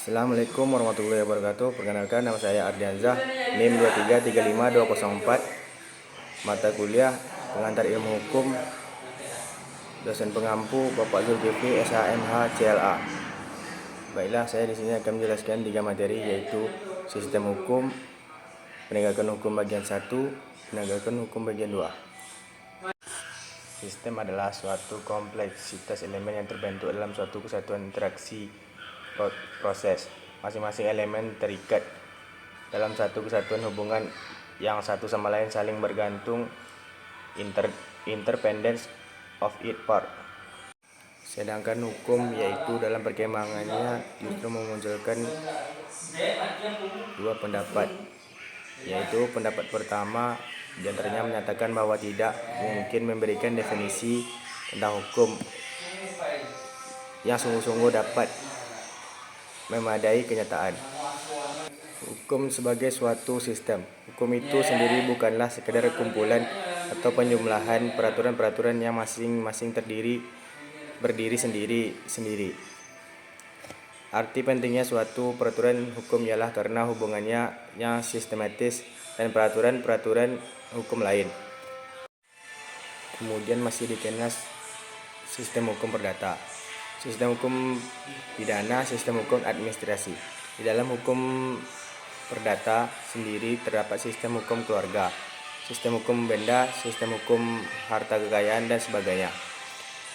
Assalamualaikum warahmatullahi wabarakatuh. Perkenalkan, nama saya Ardianzah, NIM 2335204. Mata kuliah Pengantar Ilmu Hukum. Dosen pengampu Bapak Zulkifli SHMH CLA. Baiklah, saya di sini akan menjelaskan 3 materi, yaitu Sistem Hukum, Penegakan Hukum bagian 1, Penegakan Hukum bagian 2. Sistem adalah suatu kompleksitas elemen yang terbentuk dalam suatu kesatuan interaksi proses. Masing-masing elemen terikat dalam satu kesatuan hubungan yang satu sama lain saling bergantung, interdependence of each part. Sedangkan hukum, yaitu dalam perkembangannya justru memunculkan dua pendapat, yaitu pendapat pertama diantaranya menyatakan bahwa tidak mungkin memberikan definisi tentang hukum yang sungguh-sungguh dapat memadai kenyataan. Hukum sebagai suatu sistem. Hukum itu sendiri bukanlah sekedar kumpulan atau penjumlahan peraturan-peraturan yang masing-masing berdiri sendiri-sendiri. Arti pentingnya suatu peraturan hukum ialah karena hubungannya yang sistematis dan peraturan-peraturan hukum lain. Kemudian masih dikenal sistem hukum perdata, sistem hukum pidana, sistem hukum administrasi. Di dalam hukum perdata sendiri terdapat sistem hukum keluarga, sistem hukum benda, sistem hukum harta kekayaan, dan sebagainya.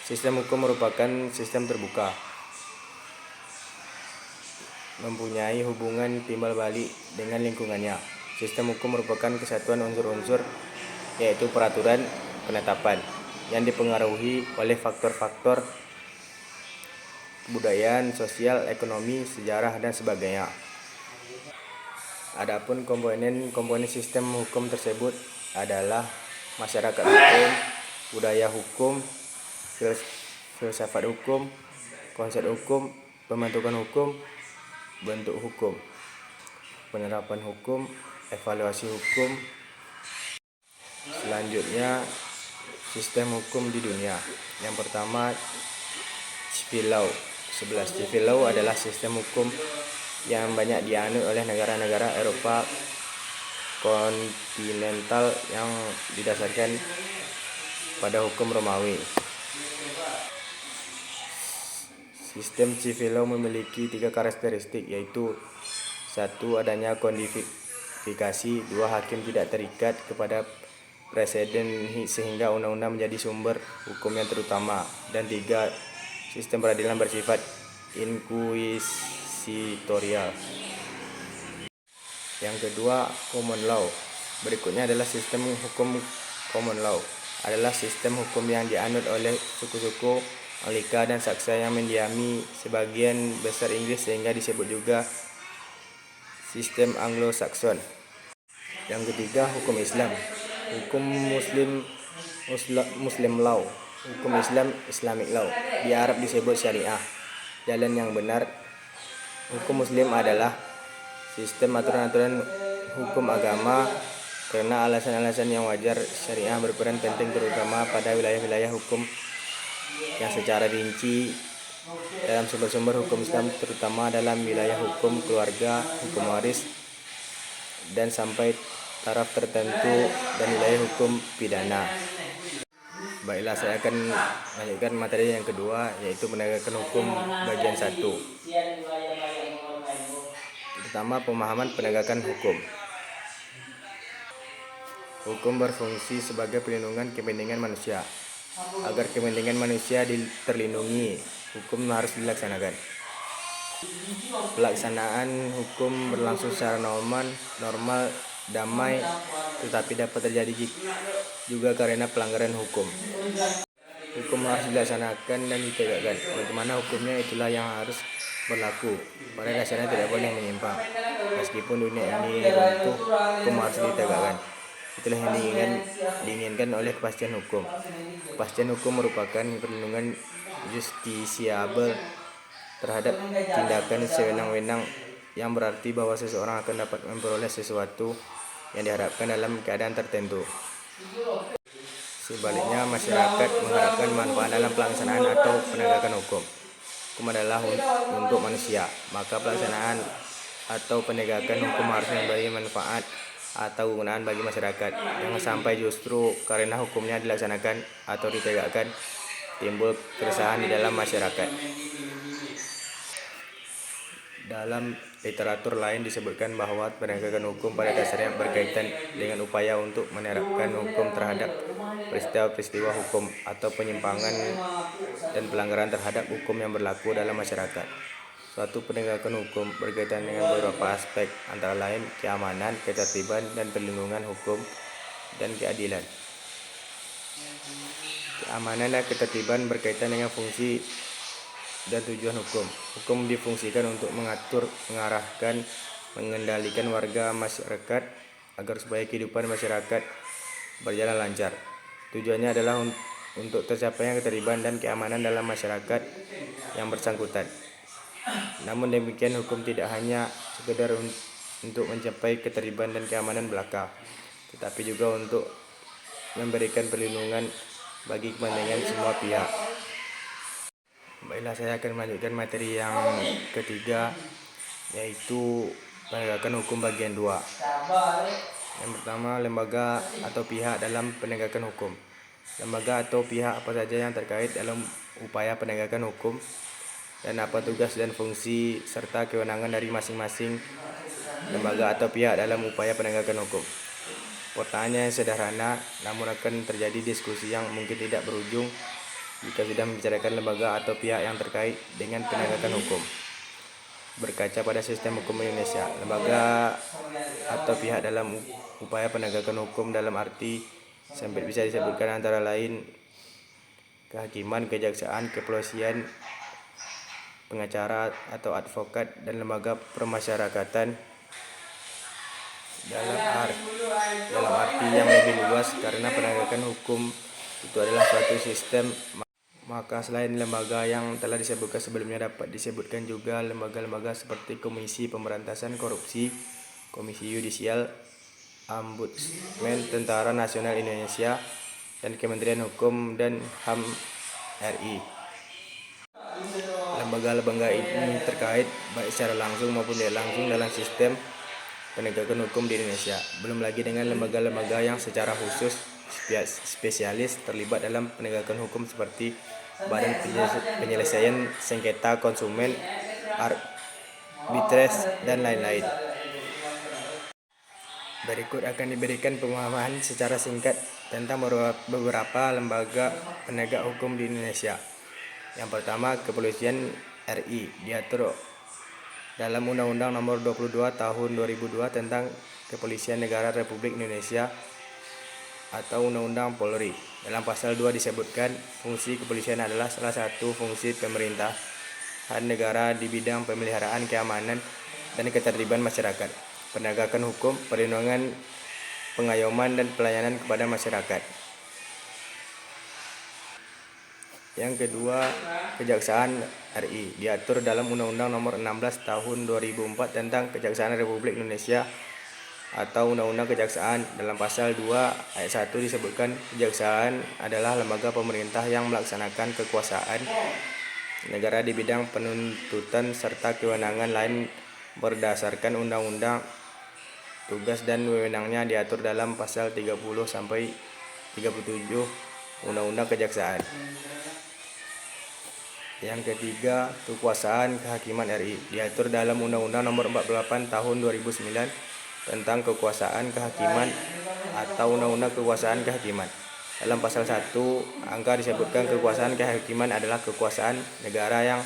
Sistem hukum merupakan sistem terbuka, mempunyai hubungan timbal balik dengan lingkungannya. Sistem hukum merupakan kesatuan unsur-unsur, yaitu peraturan penetapan, yang dipengaruhi oleh faktor-faktor kebudayaan, sosial, ekonomi, sejarah, dan sebagainya. Adapun komponen sistem hukum tersebut adalah masyarakat hukum, budaya hukum, filsafat hukum, konsep hukum, pembentukan hukum, bentuk hukum, penerapan hukum, evaluasi hukum. Selanjutnya, sistem hukum di dunia. Yang pertama, civil law. 11. Civil law adalah sistem hukum yang banyak dianut oleh negara-negara Eropa kontinental yang didasarkan pada hukum Romawi. Sistem civil law memiliki 3 karakteristik, yaitu 1. Adanya kodifikasi, 2. Hakim tidak terikat kepada presiden sehingga undang-undang menjadi sumber hukum yang terutama, dan 3. Sistem peradilan bersifat inkuisitorial. Yang kedua, common law. Berikutnya adalah sistem hukum common law. Adalah sistem hukum yang dianut oleh suku-suku Anglika dan Saksa yang mendiami sebagian besar Inggris, sehingga disebut juga sistem Anglo-Saxon. Yang ketiga, hukum Islam. Hukum Muslim law. Hukum Islam, Islamic law. Di Arab disebut syariah. Jalan yang benar. Hukum Muslim adalah sistem aturan-aturan hukum agama. Karena alasan-alasan yang wajar, syariah berperan penting terutama pada wilayah-wilayah hukum yang secara rinci dalam sumber-sumber hukum Islam, terutama dalam wilayah hukum keluarga, hukum waris, dan sampai taraf tertentu dan wilayah hukum pidana. Baiklah, saya akan lanjutkan materi yang kedua, yaitu penegakan hukum bagian 1. Pertama, pemahaman penegakan hukum. Hukum berfungsi sebagai perlindungan kepentingan manusia. Agar kepentingan manusia terlindungi, hukum harus dilaksanakan. Pelaksanaan hukum berlangsung secara normal, damai, tetapi dapat terjadi juga karena pelanggaran hukum. Hukum harus dilaksanakan dan ditegakkan. Bagaimana hukumnya, itulah yang harus berlaku. Pada dasarnya tidak boleh menyimpang. Meskipun dunia ini runtuh, hukum harus ditegakkan. Itulah yang diinginkan oleh kepastian hukum. Kepastian hukum merupakan perlindungan justisiabel terhadap tindakan sewenang-wenang, yang berarti bahwa seseorang akan dapat memperoleh sesuatu yang diharapkan dalam keadaan tertentu. Sebaliknya, masyarakat mengharapkan manfaat dalam pelaksanaan atau penegakan hukum. hukum adalah untuk manusia, maka pelaksanaan atau penegakan hukum harus memberi manfaat atau kegunaan bagi masyarakat. Jangan sampai justru karena hukumnya dilaksanakan atau ditegakkan timbul keresahan di dalam masyarakat. Dalam literatur lain disebutkan bahwa penegakan hukum pada dasarnya berkaitan dengan upaya untuk menerapkan hukum terhadap peristiwa-peristiwa hukum atau penyimpangan dan pelanggaran terhadap hukum yang berlaku dalam masyarakat. Suatu penegakan hukum berkaitan dengan beberapa aspek, antara lain keamanan, ketertiban, dan perlindungan hukum dan keadilan. Keamanan dan ketertiban berkaitan dengan fungsi dan tujuan hukum. Hukum difungsikan untuk mengatur, mengarahkan, mengendalikan warga masyarakat agar supaya kehidupan masyarakat berjalan lancar. Tujuannya adalah untuk tercapainya ketertiban dan keamanan dalam masyarakat yang bersangkutan. Namun demikian, hukum tidak hanya sekedar untuk mencapai ketertiban dan keamanan belaka, tetapi juga untuk memberikan perlindungan bagi kepentingan semua pihak. Baiklah, saya akan melanjutkan materi yang ketiga, yaitu penegakan hukum bagian 2. Yang pertama, lembaga atau pihak dalam penegakan hukum. Lembaga atau pihak apa saja yang terkait dalam upaya penegakan hukum, dan apa tugas dan fungsi serta kewenangan dari masing-masing lembaga atau pihak dalam upaya penegakan hukum. Pertanyaannya sederhana, namun akan terjadi diskusi yang mungkin tidak berujung jika sudah membicarakan lembaga atau pihak yang terkait dengan penegakan hukum. Berkaca pada sistem hukum Indonesia, lembaga atau pihak dalam upaya penegakan hukum dalam arti sempit bisa disebutkan antara lain kehakiman, kejaksaan, kepolisian, pengacara atau advokat, dan lembaga permasyarakatan dalam arti yang lebih luas, karena penegakan hukum itu adalah suatu sistem. Maka selain lembaga yang telah disebutkan sebelumnya, dapat disebutkan juga lembaga-lembaga seperti Komisi Pemberantasan Korupsi, Komisi Yudisial, Ombudsman Tentara Nasional Indonesia, dan Kementerian Hukum dan HAM RI. Lembaga-lembaga ini terkait baik secara langsung maupun tidak langsung dalam sistem penegakan hukum di Indonesia. Belum lagi dengan lembaga-lembaga yang secara khusus spesialis terlibat dalam penegakan hukum seperti Badan Penyelesaian Sengketa Konsumen, Arbitres, dan lain-lain. Berikut akan diberikan pemahaman secara singkat tentang beberapa lembaga penegak hukum di Indonesia. Yang pertama, Kepolisian RI diatur dalam Undang-Undang Nomor 22 Tahun 2002 tentang Kepolisian Negara Republik Indonesia atau Undang-Undang Polri. Dalam pasal 2 disebutkan fungsi kepolisian adalah salah satu fungsi pemerintahan negara di bidang pemeliharaan keamanan dan ketertiban masyarakat, penegakan hukum, perlindungan, pengayoman, dan pelayanan kepada masyarakat. Yang kedua, Kejaksaan RI diatur dalam Undang-Undang Nomor 16 Tahun 2004 tentang Kejaksaan Republik Indonesia atau Undang-Undang Kejaksaan. Dalam pasal 2 ayat 1 disebutkan kejaksaan adalah lembaga pemerintah yang melaksanakan kekuasaan negara di bidang penuntutan serta kewenangan lain berdasarkan undang-undang. Tugas dan wewenangnya diatur dalam pasal 30 sampai 37 Undang-Undang Kejaksaan. Yang ketiga, Kekuasaan Kehakiman RI diatur dalam Undang-Undang Nomor 48 Tahun 2009 tentang Kekuasaan Kehakiman atau Undang-Undang Kekuasaan Kehakiman. Dalam pasal 1 angka disebutkan kekuasaan kehakiman adalah kekuasaan negara yang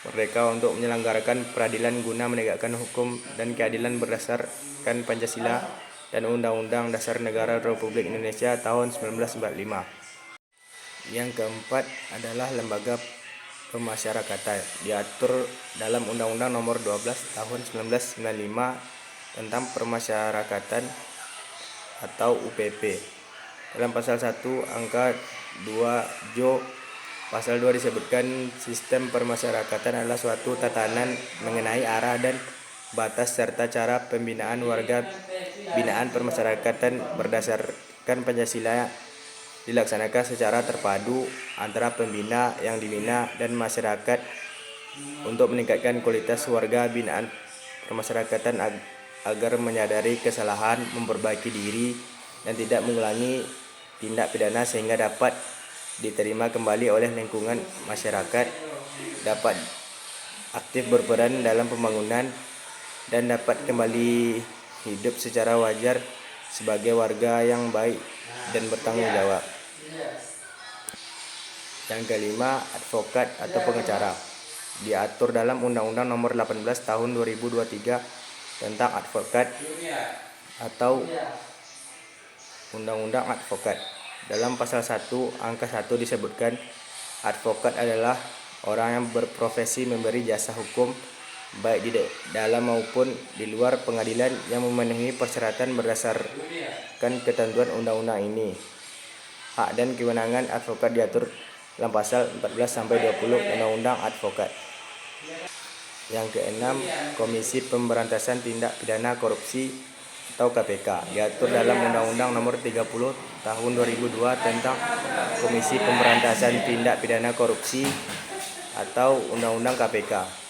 merdeka untuk menyelenggarakan peradilan guna menegakkan hukum dan keadilan berdasarkan Pancasila dan Undang-Undang Dasar Negara Republik Indonesia tahun 1945. Yang keempat adalah lembaga pemasyarakatan diatur dalam Undang-Undang Nomor 12 Tahun 1995 tentang permasyarakatan atau UPP. Dalam pasal 1 angka 2 Jo pasal 2 disebutkan sistem permasyarakatan adalah suatu tatanan mengenai arah dan batas serta cara pembinaan warga binaan permasyarakatan berdasarkan Pancasila dilaksanakan secara terpadu antara pembina, yang dibina, dan masyarakat untuk meningkatkan kualitas warga binaan permasyarakatan agar menyadari kesalahan, memperbaiki diri, dan tidak mengulangi tindak pidana sehingga dapat diterima kembali oleh lingkungan masyarakat, dapat aktif berperan dalam pembangunan, dan dapat kembali hidup secara wajar sebagai warga yang baik dan bertanggung jawab. Yang kelima, advokat atau pengacara. Diatur dalam Undang-Undang Nomor 18 Tahun 2023 tentang advokat atau Undang-Undang Advokat. Dalam pasal 1 angka 1 disebutkan, advokat adalah orang yang berprofesi memberi jasa hukum baik di dalam maupun di luar pengadilan yang memenuhi persyaratan berdasarkan ketentuan undang-undang ini. Hak dan kewenangan advokat diatur dalam pasal 14-20 Undang-Undang Advokat. Yang keenam, Komisi Pemberantasan Tindak Pidana Korupsi atau KPK diatur dalam Undang-Undang Nomor 30 Tahun 2002 tentang Komisi Pemberantasan Tindak Pidana Korupsi atau Undang-Undang KPK.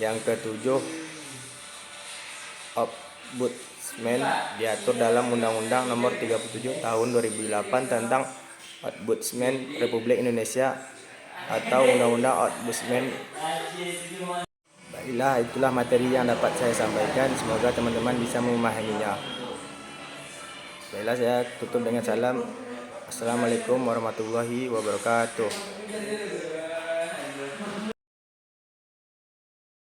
Yang ketujuh, Ombudsman diatur dalam Undang-Undang Nomor 37 Tahun 2008 tentang Ombudsman Republik Indonesia atau Undang-Undang Ombudsman. Baiklah, itulah materi yang dapat saya sampaikan. Semoga teman-teman bisa memahaminya. Baiklah, saya tutup dengan salam. Assalamualaikum warahmatullahi wabarakatuh.